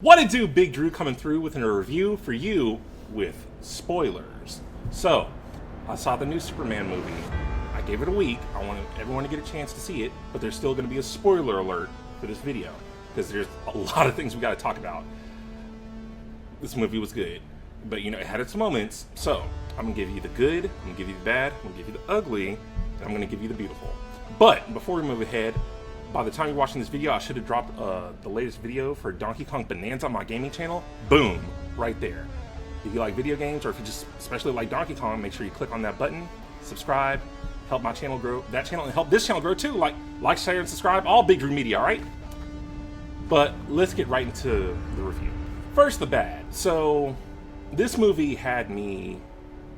What it do, Big Drew coming through with a review for you with spoilers. So, I saw the new Superman movie. I gave it a week. I want everyone to get a chance to see it, but there's still going to be a spoiler alert for this video because there's a lot of things we got to talk about. This movie was good, but you know, it had its moments. So, I'm going to give you the good, I'm going to give you the bad, I'm going to give you the ugly, and I'm going to give you the beautiful. But before we move ahead, by the time you're watching this video, I should have dropped the latest video for Donkey Kong Bonanza on my gaming channel. Boom, right there. If you like video games, or if you just especially like Donkey Kong, make sure you click on that button, subscribe, help my channel grow, that channel, and help this channel grow too. Like, share, and subscribe, all Big Drew Media, all right? But let's get right into the review. First, the bad. So, this movie had me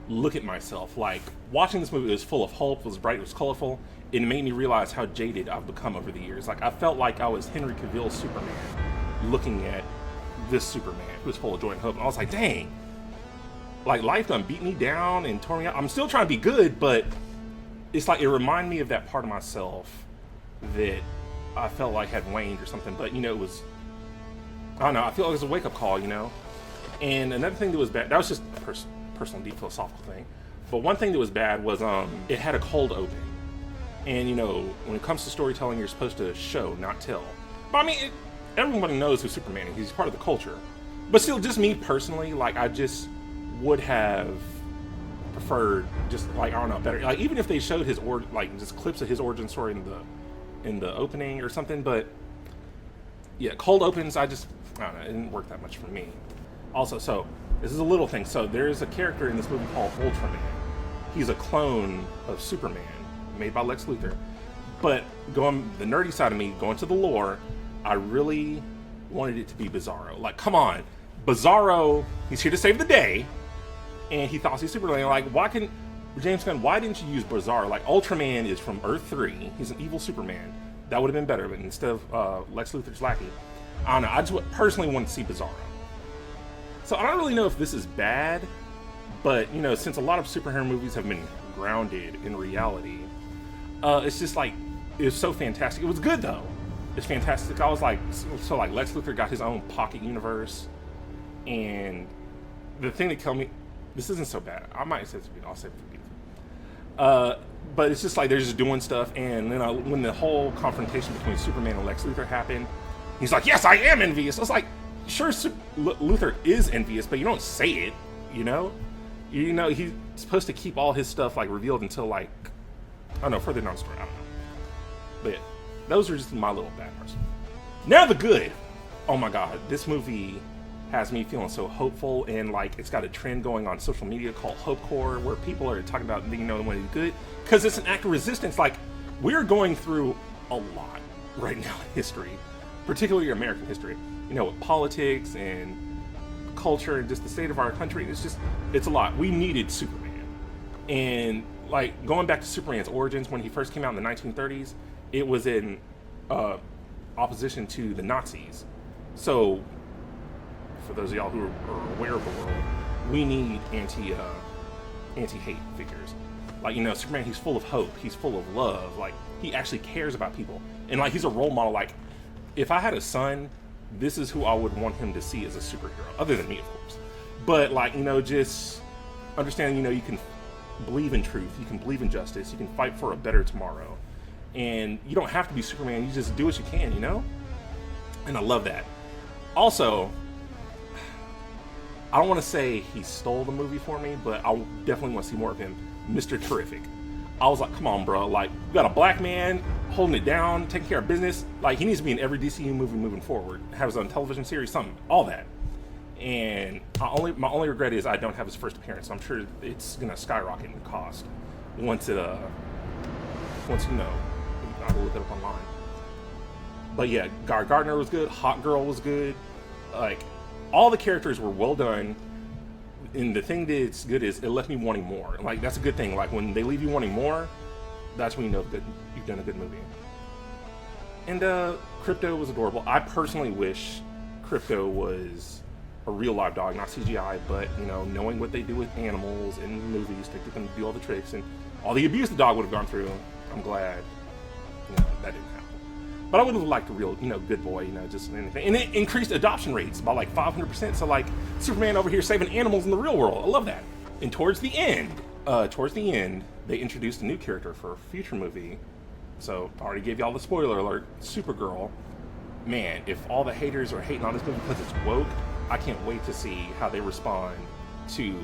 look at myself. Like, watching this movie was full of hope, it was bright, it was colorful. It made me realize how jaded I've become over the years. Like, I felt like I was Henry Cavill's Superman, looking at this Superman who was full of joy and hope. And I was like, dang, like, life done beat me down and tore me out. I'm still trying to be good, but it's like, it reminded me of that part of myself that I felt like had waned or something. But, you know, it was, I don't know, I feel like it was a wake-up call, you know? And another thing that was bad, that was just a personal, deep philosophical thing. But one thing that was bad was it had a cold open. And, you know, when it comes to storytelling, you're supposed to show, not tell. But, I mean, everybody knows who Superman is. He's part of the culture. But still, just me personally, like, I just would have preferred just, like, I don't know, better. Like, even if they showed his, like, just clips of his origin story in the opening or something. But, yeah, cold opens, I don't know, it didn't work that much for me. Also, so, this is a little thing. So, there's a character in this movie called Ultraman. He's a clone of Superman, made by Lex Luthor. But going the nerdy side of me, going to the lore, I really wanted it to be Bizarro. Like, come on, Bizarro, he's here to save the day, and he thought he's Superman. Like, James Gunn, why didn't you use Bizarro? Like, Ultraman is from Earth 3, he's an evil Superman. That would have been better, but instead of Lex Luthor's lackey, I don't know, I just personally wanted to see Bizarro. So I don't really know if this is bad, but, you know, since a lot of superhero movies have been grounded in reality, it's just like, it was so fantastic. It was good though. It's fantastic. I was like, so like Lex Luthor got his own pocket universe, and the thing that killed me, this isn't so bad. I might say it's good. I'll say it's beautiful. But it's just like they're just doing stuff, and then when the whole confrontation between Superman and Lex Luthor happened, he's like, "Yes, I am envious." I was like, "Sure, Luthor is envious, but you don't say it, you know." You know, he's supposed to keep all his stuff like revealed until like, I don't know, further down the story, I don't know. But yeah, those are just my little bad parts. Now the good. Oh my god, this movie has me feeling so hopeful, and like it's got a trend going on social media called Hopecore, where people are talking about, you know, when it's good, because it's an act of resistance. Like, we're going through a lot right now in history, particularly American history, you know, with politics and culture and just the state of our country. It's a lot. We needed Superman. And like, going back to Superman's origins, when he first came out in the 1930s, it was in opposition to the Nazis. So, for those of y'all who are aware of the world, we need anti-hate figures. Like, you know, Superman, he's full of hope, he's full of love, like, he actually cares about people. And like, he's a role model. Like, if I had a son, this is who I would want him to see as a superhero, other than me, of course. But like, you know, just understanding, you know, you can believe in truth, you can believe in justice, you can fight for a better tomorrow, and you don't have to be Superman, you just do what you can, you know? And I love that. Also, I don't want to say he stole the movie for me, but I definitely want to see more of him. Mr. Terrific. I was like, come on, bro, like, we got a black man holding it down, taking care of business. Like, he needs to be in every DCU movie moving forward, have his own television series, something, all that. And my only regret is I don't have his first appearance. I'm sure it's gonna skyrocket in cost once you know, I will look it up online. But yeah, Guy Gardner was good, Hot Girl was good, like, all the characters were well done. And the thing that's good is it left me wanting more. Like, that's a good thing. Like, when they leave you wanting more, that's when you know you've done a good movie. And Krypto was adorable. I personally wish Krypto was a real live dog, not CGI, but, you know, knowing what they do with animals in movies, they can do all the tricks and all the abuse the dog would have gone through. I'm glad, you know, that didn't happen. But I would have liked a real, good boy, just anything. And it increased adoption rates by like 500%. So like Superman over here saving animals in the real world. I love that. And towards the end, they introduced a new character for a future movie. So I already gave y'all the spoiler alert, Supergirl. Man, if all the haters are hating on this movie because it's woke, I can't wait to see how they respond to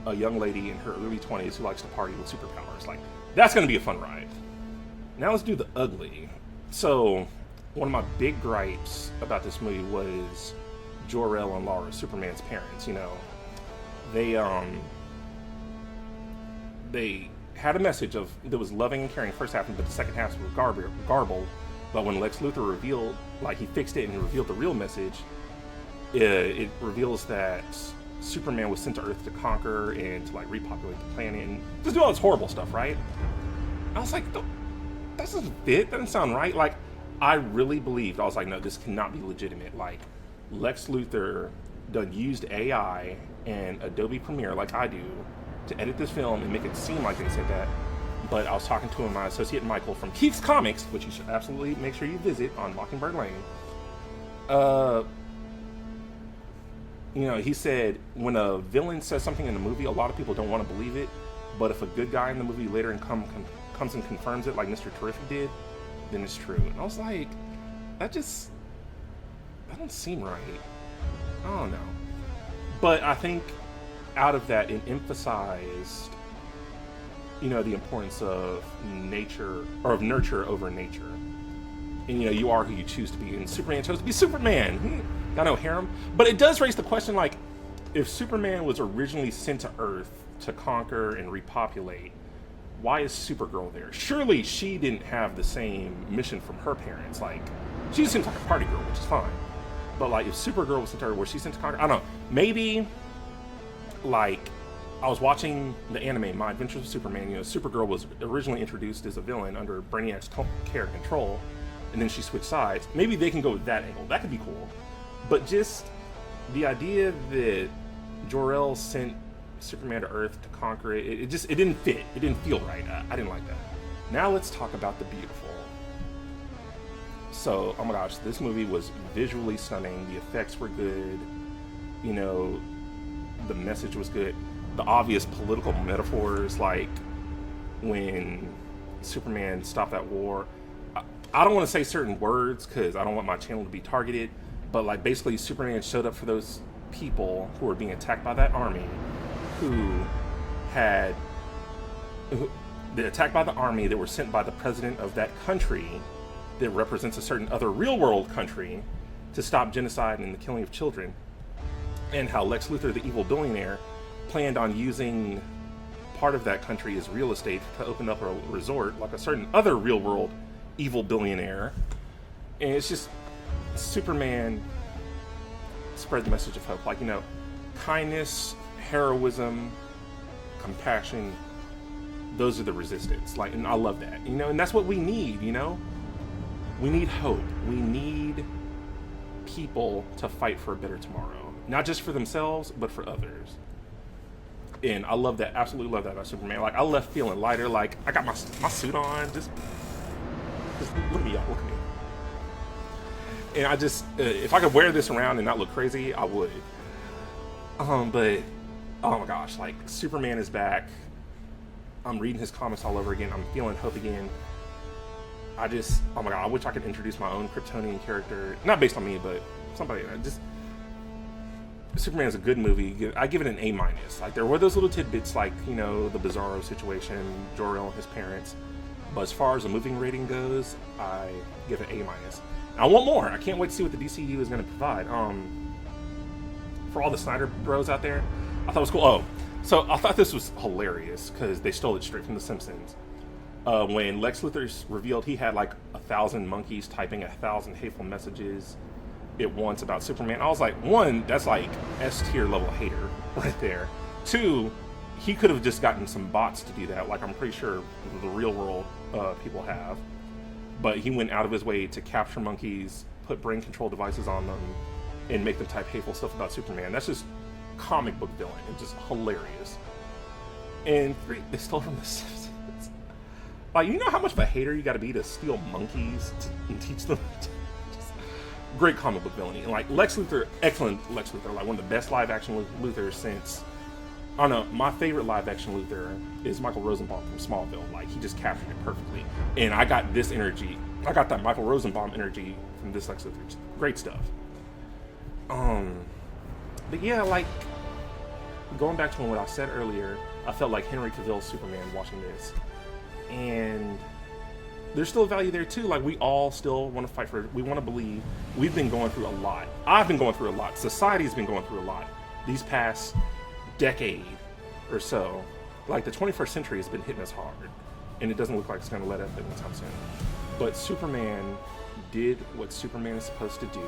a young lady in her early 20s who likes to party with superpowers. Like, that's going to be a fun ride. Now let's do the ugly. So, one of my big gripes about this movie was Jor-El and Lara, Superman's parents. They had a message that was loving and caring first half, but the second half was garbled. But when Lex Luthor revealed, he fixed it and revealed the real message, it reveals that Superman was sent to Earth to conquer and to repopulate the planet and just do all this horrible stuff, right? I was like, that doesn't fit. That doesn't sound right. I really believed. I was like, no, this cannot be legitimate. Lex Luthor done used AI and Adobe Premiere like I do to edit this film and make it seem like they said that. But I was talking to my associate Michael from Keith's Comics, which you should absolutely make sure you visit on Mockingbird Lane. He said when a villain says something in a movie, a lot of people don't want to believe it. But if a good guy in the movie later comes and confirms it, like Mr. Terrific did, then it's true. And I was like, that don't seem right. I don't know. But I think out of that, it emphasized, the importance of nature, or of nurture over nature. And, you are who you choose to be. And Superman chose to be Superman. Got no harem. But it does raise the question, if Superman was originally sent to Earth to conquer and repopulate, why is Supergirl there? Surely she didn't have the same mission from her parents. She just seems like a party girl, which is fine. But, if Supergirl was sent to Earth, was she sent to conquer? I don't know. Maybe, I was watching the anime, My Adventures with Superman. Supergirl was originally introduced as a villain under Brainiac's care and control, and then she switched sides. Maybe they can go with that angle. That could be cool. But just the idea that Jor-El sent Superman to Earth to conquer it, it didn't fit. It didn't feel right. I didn't like that. Now let's talk about the beautiful. So, oh my gosh, this movie was visually stunning. The effects were good. The message was good. The obvious political metaphors, like when Superman stopped that war. I don't want to say certain words because I don't want my channel to be targeted, but basically Superman showed up for those people who were being attacked by that army, attacked by the army that were sent by the president of that country that represents a certain other real world country to stop genocide and the killing of children, and how Lex Luthor, the evil billionaire, planned on using part of that country as real estate to open up a resort like a certain other real world evil billionaire. And it's just, Superman spread the message of hope. Kindness, heroism, compassion, those are the resistance. And I love that. And that's what we need, We need hope. We need people to fight for a better tomorrow. Not just for themselves, but for others. And I love that, absolutely love that about Superman. I left feeling lighter, I got my suit on, just look at me, y'all, look at me. And I just, if I could wear this around and not look crazy, I would. But, oh my gosh, Superman is back. I'm reading his comics all over again. I'm feeling hope again. Oh my god, I wish I could introduce my own Kryptonian character. Not based on me, but somebody, Superman is a good movie. I give it an A-. There were those little tidbits the Bizarro situation, Jor-El and his parents. But as far as the movie rating goes, I give it A-. I want more. I can't wait to see what the DCU is going to provide. For all the Snyder bros out there, I thought it was cool. Oh, so I thought this was hilarious because they stole it straight from The Simpsons. When Lex Luthor revealed he had 1,000 monkeys typing 1,000 hateful messages at once about Superman, I was like, one, that's S-tier level hater right there. Two, he could have just gotten some bots to do that, I'm pretty sure the real world people have. But he went out of his way to capture monkeys, put brain control devices on them, and make them type hateful stuff about Superman. That's just comic book villain. It's just hilarious. And three, they stole from The Simpsons. Like, you know how much of a hater you got to be to steal monkeys and teach them? Great comic book villainy. And like Lex Luthor, excellent Lex Luthor, like one of the best live action Luthors since. I don't know, my favorite live action Luthor is Michael Rosenbaum from Smallville. Like, he just captured it perfectly. And I got this energy. I got that Michael Rosenbaum energy from this Lex Luthor. Great stuff. But yeah, like, going back to what I said earlier, I felt like Henry Cavill's Superman watching this. And there's still value there too. Like, we all still want to fight for it. We want to believe. We've been going through a lot. I've been going through a lot. Society's been going through a lot. These past decade or so, like the 21st century has been hitting us hard. And it doesn't look like it's going to let up anytime soon. But Superman did what Superman is supposed to do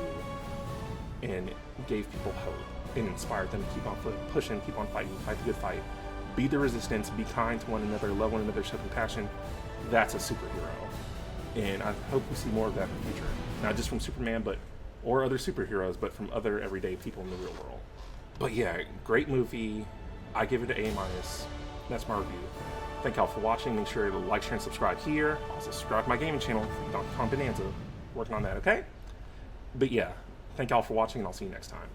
and gave people hope and inspired them to keep on pushing, keep on fighting, fight the good fight, be the resistance, be kind to one another, love one another, show compassion. That's a superhero. And I hope we see more of that in the future. Not just from Superman, or other superheroes, but from other everyday people in the real world. But yeah, great movie. I give it an A-. That's my review. Thank y'all for watching. Make sure to like, share, and subscribe here. Also subscribe to my gaming channel, Donkey Kong Bonanza. Working on that, okay? But yeah, thank y'all for watching, and I'll see you next time.